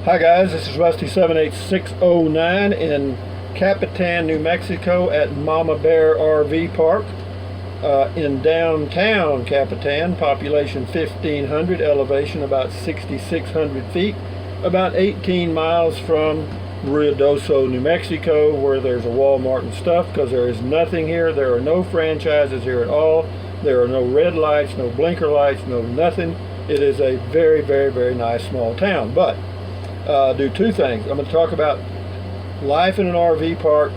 Hi guys, this is Rusty 78609 in Capitan, New Mexico at Mama Bear RV Park in downtown Capitan, population 1,500, elevation about 6,600 feet, about 18 miles from Ruidoso, New Mexico, where there's a Walmart and stuff, because there is nothing here. There are no franchises here at all. There are no red lights, no blinker lights, no nothing. It is a very, very, very nice small town. But do two things. I'm going to talk about life in an RV park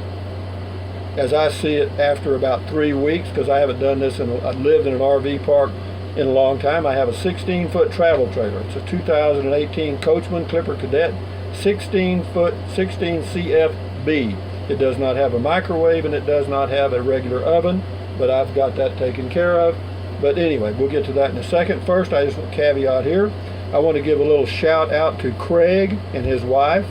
as I see it after about 3 weeks, because I haven't done this, I've lived in an RV park in a long time. I have a 16-foot travel trailer. It's a 2018 Coachman Clipper Cadet, 16-foot, 16 CFB. It does not have a microwave and it does not have a regular oven, but I've got that taken care of. But anyway, we'll get to that in a second. First, I just want to caveat here. I want to give a little shout out to Craig and his wife.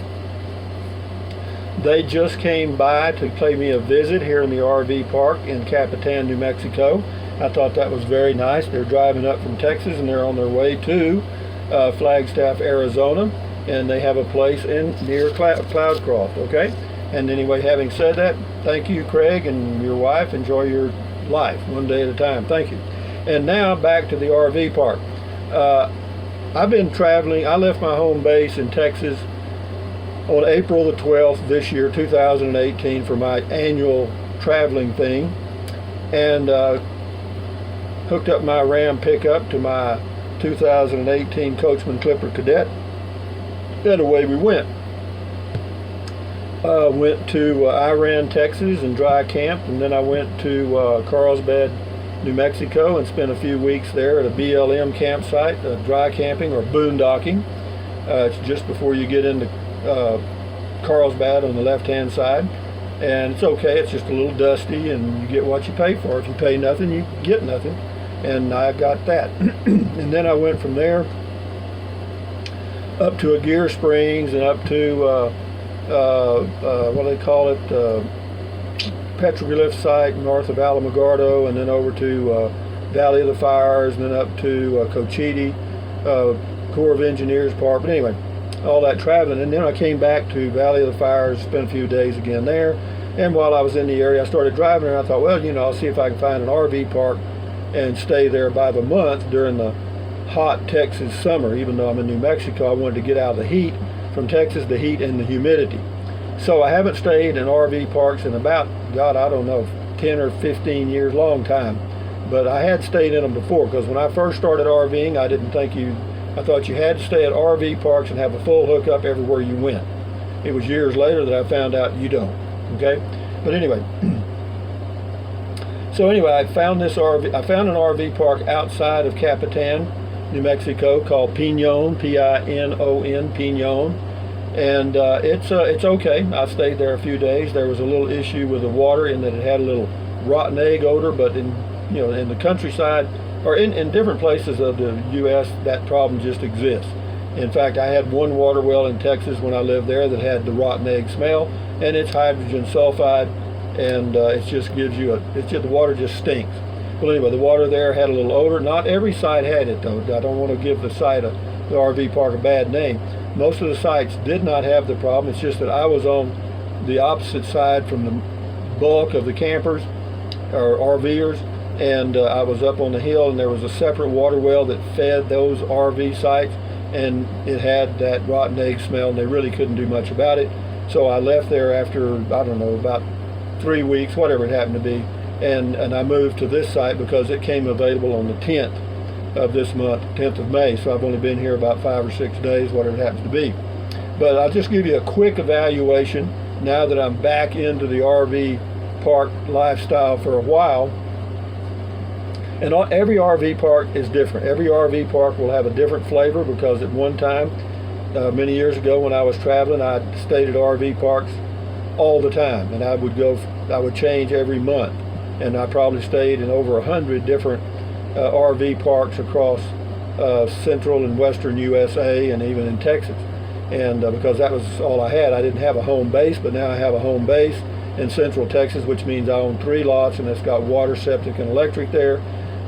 They just came by to pay me a visit here in the RV park in Capitan, New Mexico. I thought that was very nice. They're driving up from Texas and they're on their way to Flagstaff, Arizona, and they have a place in near Cloudcroft. Okay. And anyway, having said that, thank you, Craig, and your wife. Enjoy your life one day at a time. Thank you. And now back to the RV park. I've been traveling. I left my home base in Texas on April the 12th this year, 2018, for my annual traveling thing, and hooked up my Ram pickup to my 2018 Coachman Clipper Cadet, and away we went. Went to Iran, Texas, and dry camped, and then I went to Carlsbad, New Mexico, and spent a few weeks there at a BLM campsite, dry camping or boondocking. It's just before you get into Carlsbad on the left-hand side, and it's okay. It's just a little dusty, and you get what you pay for. If you pay nothing, you get nothing, and I got that. And then I went from there up to Aguirre Springs and up to what do they call it? Petroglyph site north of Alamogordo, and then over to Valley of the Fires, and then up to Cochiti, Corps of Engineers Park. But anyway, all that traveling, and then I came back to Valley of the Fires, spent a few days again there. And while I was in the area, I started driving, and I thought, well, I'll see if I can find an RV park and stay there by the month during the hot Texas summer. Even though I'm in New Mexico, I wanted to get out of the heat from Texas, the heat and the humidity. So I haven't stayed in RV parks in about, God, I don't know, 10 or 15 years, long time. But I had stayed in them before, because when I first started RVing, I thought you had to stay at RV parks and have a full hookup everywhere you went. It was years later that I found out you don't. Okay? But anyway. So anyway, I found an RV park outside of Capitan, New Mexico, called Pinon, P-I-N-O-N, Pinon. And it's okay. I stayed there a few days. There was a little issue with the water in that it had a little rotten egg odor, but in the countryside or in different places of the U.S., that problem just exists. In fact, I had one water well in Texas when I lived there that had the rotten egg smell, and it's hydrogen sulfide, and it just gives you the water just stinks. Well, anyway, the water there had a little odor. Not every site had it, though. I don't want to give the RV park a bad name. Most of the sites did not have the problem. It's just that I was on the opposite side from the bulk of the campers or RVers, and I was up on the hill, and there was a separate water well that fed those RV sites, and it had that rotten egg smell, and they really couldn't do much about it. So I left there after, I don't know, about 3 weeks, whatever it happened to be, and I moved to this site because it came available on the 10th of this month, 10th of May, so I've only been here about 5 or 6 days, whatever it happens to be. But I'll just give you a quick evaluation now that I'm back into the RV park lifestyle for a while. And every RV park is different. Every RV park will have a different flavor, because at one time, many years ago when I was traveling, I stayed at RV parks all the time, and I would change every month, and I probably stayed in over 100 different RV parks across central and western USA, and even in Texas. And because that was all I had, I didn't have a home base, but now I have a home base in central Texas, which means I own 3 lots, and it's got water, septic, and electric there.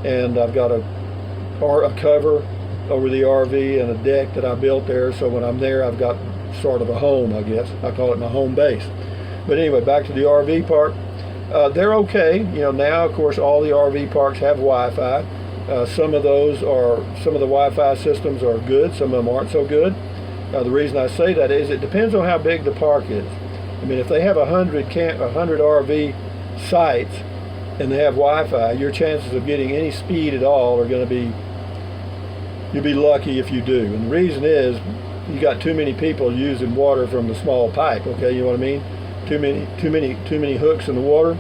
And I've got a cover over the RV and a deck that I built there. So when I'm there, I've got sort of a home, I guess. I call it my home base. But anyway, back to the RV park. They're okay. Now, of course, all the RV parks have Wi-Fi. Some of the Wi-Fi systems are good. Some of them aren't so good. The reason I say that is it depends on how big the park is. I mean, if they have 100 RV sites and they have Wi-Fi, your chances of getting any speed at all are going to be, you'll be lucky if you do. And the reason is you got too many people using water from the small pipe. Okay, you know what I mean? Too many hooks in the water.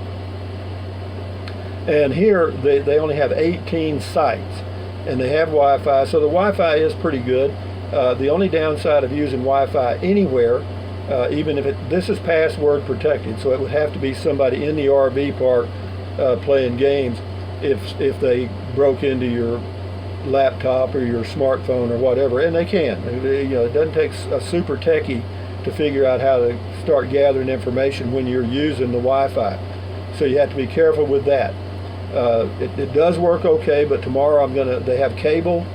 And here they only have 18 sites, and they have Wi-Fi, so the Wi-Fi is pretty good. The only downside of using Wi-Fi anywhere, even if this is password protected, so it would have to be somebody in the RV park playing games if they broke into your laptop or your smartphone or whatever, and they can. It doesn't take a super techie to figure out how to start gathering information when you're using the Wi-Fi. So you have to be careful with that. It does work okay, but tomorrow they have cable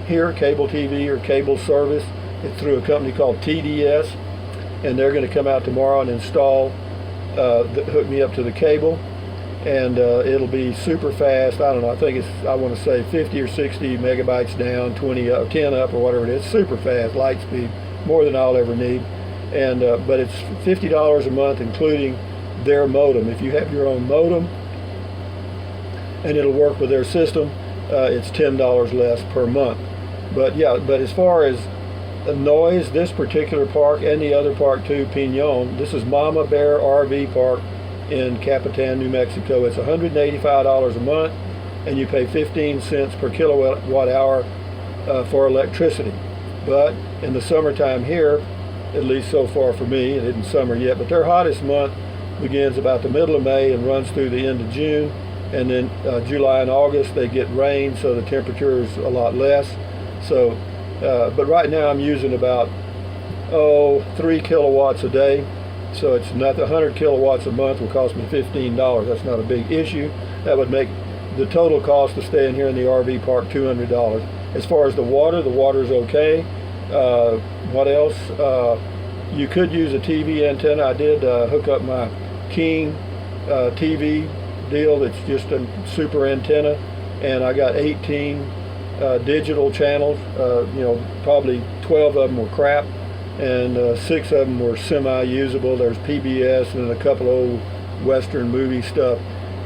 here, cable TV or cable service. It's through a company called TDS, and they're going to come out tomorrow and install, hook me up to the cable, and it'll be super fast. I don't know, I want to say 50 or 60 megabytes down, 20 up, 10 up, or whatever it is. Super fast, light speed, more than I'll ever need. And but it's $50 a month, including their modem. If you have your own modem, and it'll work with their system, it's $10 less per month. But as far as the noise, this particular park and the other park too, Pinon, this is Mama Bear RV Park in Capitan, New Mexico. It's $185 a month, and you pay 15 cents per kilowatt hour for electricity. But in the summertime here, at least so far for me, it isn't summer yet, but their hottest month begins about the middle of May and runs through the end of June. And then July and August they get rain, so the temperature is a lot less. So, but right now I'm using about 3 kilowatts a day. So it's not 100 kilowatts a month will cost me $15. That's not a big issue. That would make the total cost of staying here in the RV park $200. As far as the water's okay. What else? You could use a TV antenna. I did hook up my King TV deal that's just a super antenna, and I got 18 digital channels. Probably 12 of them were crap, and 6 of them were semi-usable. There's PBS and a couple of old Western movie stuff.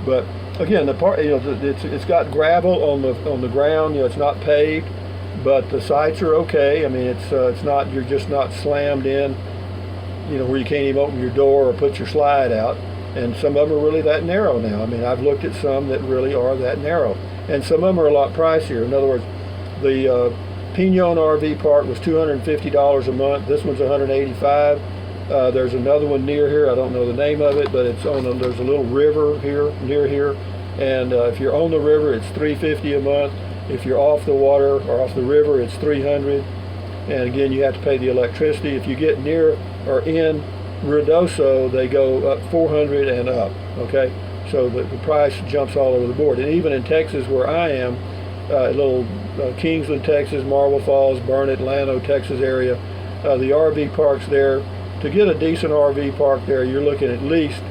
But again, the part, it's got gravel on the ground. It's not paved, but the sites are okay. I mean, it's not, you're just not slammed in, where you can't even open your door or put your slide out. And some of them are really that narrow now. I mean, I've looked at some that really are that narrow. And some of them are a lot pricier. In other words, the Pinon RV Park was $250 a month. This one's $185. There's another one near here. I don't know the name of it, but there's a little river here, near here. And if you're on the river, it's $350 a month. If you're off the water or off the river, it's $300. And again, you have to pay the electricity. If you get near or in Ruidoso, they go up $400 and up. Okay, so the price jumps all over the board. And even in Texas, where I am, little Kingsland, Texas, Marble Falls, Burnett, Llano, Texas area, the RV parks there, to get a decent RV park there, you're looking at least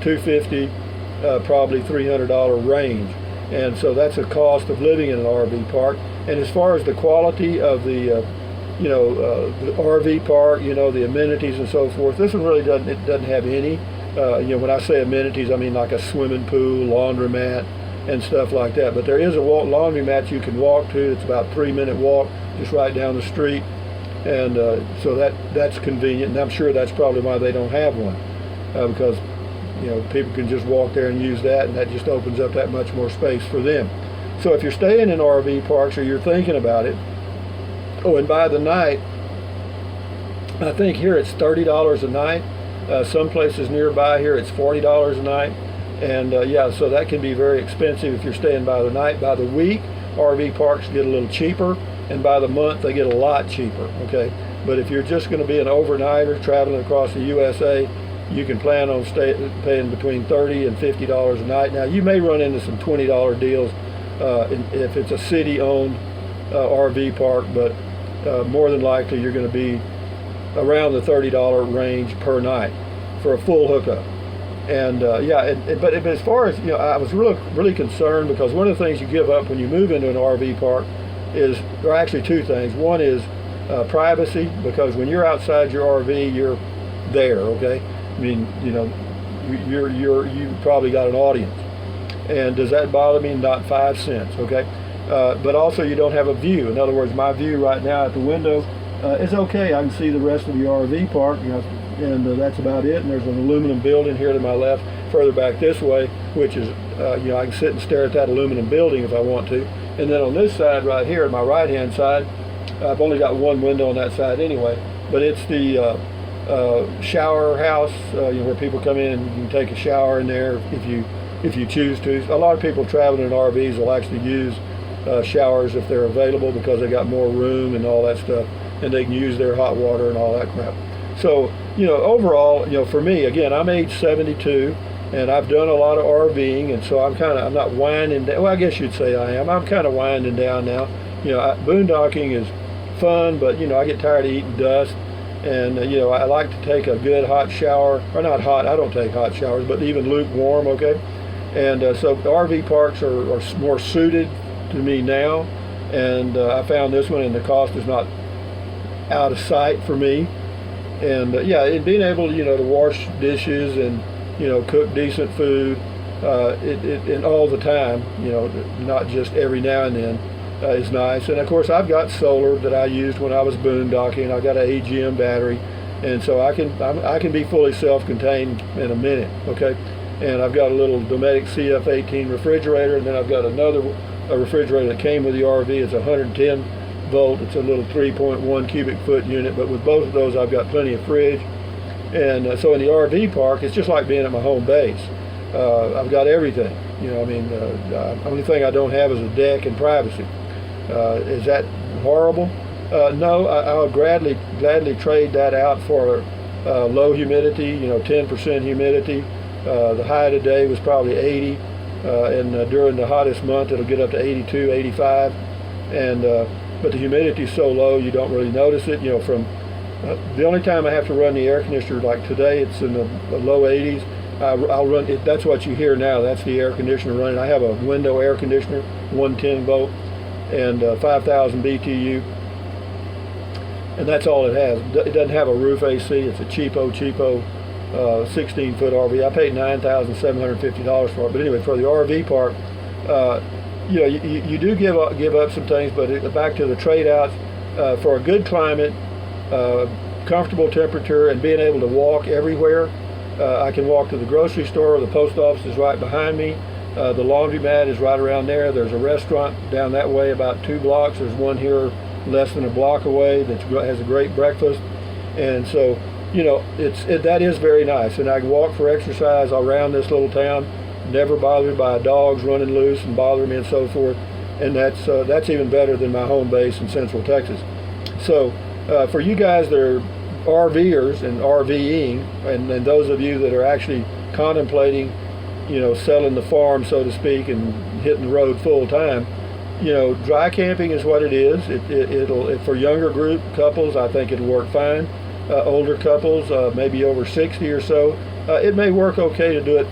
$250, probably $300 range. And so that's a cost of living in an RV park. And as far as the quality of the the RV park, the amenities and so forth, this one really doesn't have any. When I say amenities, I mean like a swimming pool, laundromat, and stuff like that. But there is a laundromat you can walk to. It's about a 3-minute walk, just right down the street, and so that's convenient. And I'm sure that's probably why they don't have one, because people can just walk there and use that, and that just opens up that much more space for them. So if you're staying in RV parks or you're thinking about it, and by the night, I think here it's $30 a night. Some places nearby here it's $40 a night. And so that can be very expensive if you're staying by the night. By the week, RV parks get a little cheaper, and by the month they get a lot cheaper. Okay, but if you're just going to be an overnighter traveling across the USA, you can plan on paying between $30 and $50 a night. Now you may run into some $20 deals if it's a city-owned RV park, but more than likely you're going to be around the $30 range per night for a full hookup. And but as far as, I was really concerned, because one of the things you give up when you move into an RV park is, there are actually two things. One is privacy, because when you're outside your RV, you're there, okay? I mean, you probably got an audience. And does that bother me? Not 5 cents, okay? But also you don't have a view. In other words, my view right now at the window is okay. I can see the rest of the RV park, and that's about it. And there's an aluminum building here to my left, further back this way, which is, I can sit and stare at that aluminum building if I want to. And then on this side right here, my right-hand side, I've only got one window on that side anyway, but it's the shower house, where people come in and you can take a shower in there if you choose to. A lot of people traveling in RVs will actually use showers if they're available, because they got more room and all that stuff, and they can use their hot water and all that crap. So, overall, for me, again, I'm age 72, and I've done a lot of RVing, and so I'm not winding down. Well, I guess you'd say I am. I'm kind of winding down now. Boondocking is fun, but I get tired of eating dust, and I like to take a good hot shower, or not hot. I don't take hot showers, but even lukewarm, okay. And so the RV parks are more suited to me now, and I found this one, and the cost is not out of sight for me. And and being able to wash dishes and cook decent food and all the time, not just every now and then, is nice. And of course I've got solar that I used when I was boondocking. I got an AGM battery, and so I can be fully self-contained in a minute, okay. And I've got a little Dometic CF18 refrigerator, and then I've got another refrigerator that came with the RV. It's 110 volt. It's a little 3.1 cubic foot unit, but with both of those I've got plenty of fridge. And so in the RV park, it's just like being at my home base. I've got everything. The only thing I don't have is a deck and privacy. Is that horrible? No, I'll gladly trade that out for low humidity, 10% humidity. The high today was probably 80, and during the hottest month it'll get up to 82, 85, and but the humidity is so low you don't really notice it. From the only time I have to run the air conditioner, like today, it's in the low 80s. I'll run it. That's what you hear now. That's the air conditioner running. I have a window air conditioner, 110 volt, and 5,000 BTU, and that's all it has. It doesn't have a roof AC. It's a cheapo 16-foot RV. I paid $9,750 for it. But anyway, for the RV park, you do give up some things, but back to the trade-outs, for a good climate, comfortable temperature, and being able to walk everywhere. I can walk to the grocery store. The post office is right behind me. The laundromat is right around there. There's a restaurant down that way about 2 blocks. There's one here less than a block away that has a great breakfast. And so, that is very nice. And I can walk for exercise around this little town, never bothered by dogs running loose and bothering me and so forth. And that's even better than my home base in Central Texas. So for you guys that are RVers and RVing, and those of you that are actually contemplating, selling the farm, so to speak, and hitting the road full time, dry camping is what it is. It'll for younger group couples, I think it'll work fine. Older couples, maybe over 60 or so, it may work okay to do it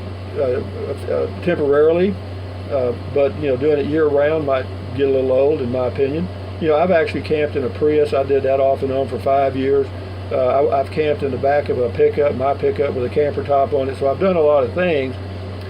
temporarily, but doing it year round might get a little old, in my opinion. I've actually camped in a Prius. I did that off and on for 5 years. I've camped in the back of a pickup, my pickup, with a camper top on it. So I've done a lot of things,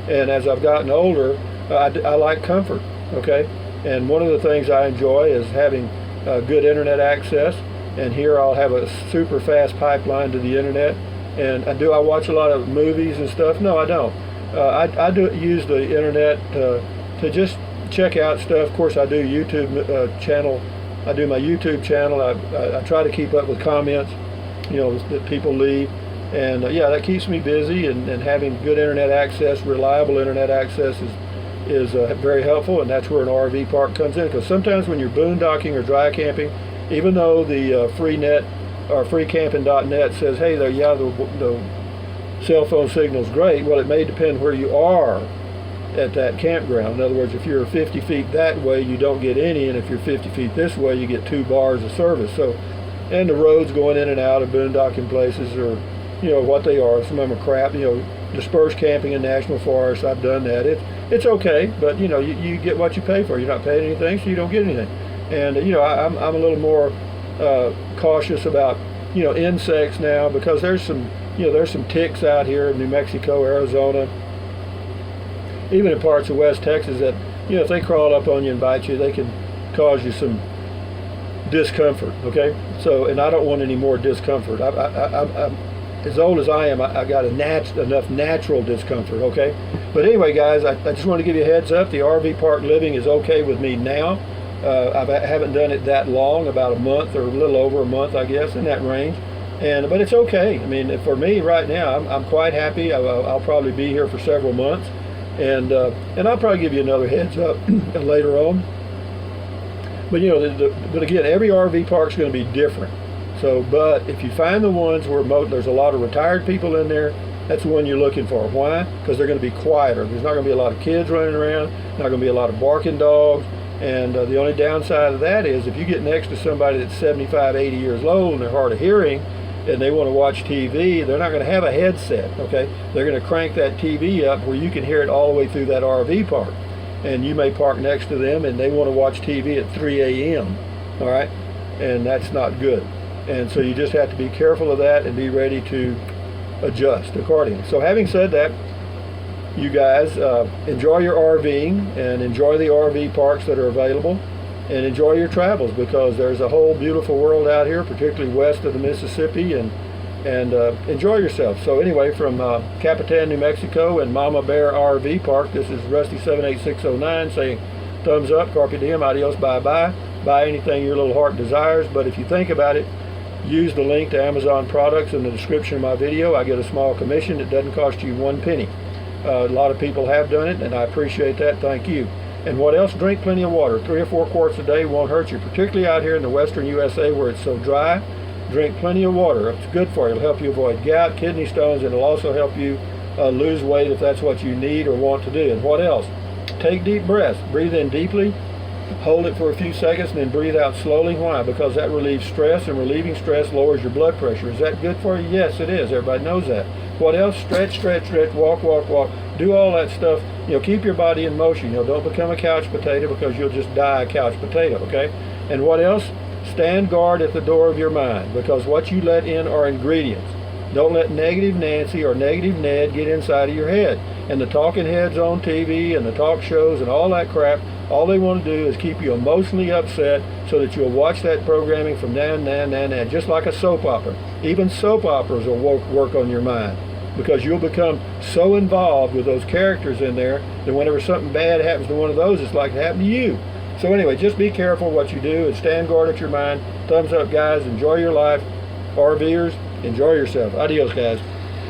and as I've gotten older, I like comfort, okay? And one of the things I enjoy is having good internet access. And here I'll have a super fast pipeline to the internet. And do I watch a lot of movies and stuff? No, I don't. I do use the internet to just check out stuff. Of course, I do YouTube channel. I do my YouTube channel. I try to keep up with comments, that people leave. And that keeps me busy. And having good internet access, reliable internet access is very helpful. And that's where an RV park comes in. Because sometimes when you're boondocking or dry camping, even though the freenet or freecamping.net says, hey, the cell phone signal's great, well, it may depend where you are at that campground. In other words, if you're 50 feet that way, you don't get any, and if you're 50 feet this way, you get 2 bars of service. So, and the roads going in and out of boondocking places are, what they are. Some of them are crap. Dispersed camping in national forests, I've done that. It's okay, but you get what you pay for. You're not paying anything, so you don't get anything. And I'm a little more cautious about insects now, because there's some ticks out here in New Mexico, Arizona, even in parts of West Texas that if they crawl up on you and bite you, they can cause you some discomfort. Okay, so, and I don't want any more discomfort. I'm as old as I am, I got enough natural discomfort, okay? But anyway, guys, I just want to give you a heads up. The RV park living is okay with me now. I haven't done it that long, about a month or a little over a month, I guess, in that range. But it's okay. I mean, for me right now, I'm quite happy. I'll probably be here for several months, and I'll probably give you another heads up later on. But but again, every RV park is going to be different. So, but if you find the ones where there's a lot of retired people in there, that's the one you're looking for. Why? Because they're going to be quieter. There's not going to be a lot of kids running around, not going to be a lot of barking dogs, and the only downside of that is if you get next to somebody that's 75, 80 years old and they're hard of hearing and they want to watch TV, they're not going to have a headset, okay? They're going to crank that TV up where you can hear it all the way through that RV park. And you may park next to them and they want to watch TV at 3 a.m., all right? And that's not good. And so you just have to be careful of that and be ready to adjust accordingly. So having said that, you guys enjoy your RVing and enjoy the RV parks that are available, and enjoy your travels, because there's a whole beautiful world out here, particularly west of the Mississippi, and enjoy yourself. So anyway, from Capitan, New Mexico and Mama Bear RV Park, this is Rusty 78609 saying thumbs up, carpe diem, adios, bye-bye. Buy anything your little heart desires, but if you think about it, use the link to Amazon products in the description of my video. I get a small commission. It doesn't cost you 1 penny. A lot of people have done it, and I appreciate that. Thank you. And what else? Drink plenty of water. 3 or 4 quarts a day won't hurt you, particularly out here in the western USA where it's so dry. Drink plenty of water. It's good for you. It'll help you avoid gout, kidney stones, and it'll also help you lose weight if that's what you need or want to do. And what else? Take deep breaths. Breathe in deeply. Hold it for a few seconds and then breathe out slowly. Why? Because that relieves stress, and relieving stress lowers your blood pressure. Is that good for you? Yes, it is. Everybody knows that. What else? Stretch, stretch, stretch, walk, walk, walk. Do all that stuff. Keep your body in motion. Don't become a couch potato, because you'll just die a couch potato, okay? And what else? Stand guard at the door of your mind, because what you let in are ingredients. Don't let negative Nancy or negative Ned get inside of your head. And the talking heads on TV and the talk shows and all that crap, all they want to do is keep you emotionally upset so that you'll watch that programming from now, just like a soap opera. Even soap operas will work on your mind, because you'll become so involved with those characters in there that whenever something bad happens to one of those, it's like it happened to you. So anyway, just be careful what you do and stand guard at your mind. Thumbs up, guys. Enjoy your life. RVers, enjoy yourself. Adios, guys.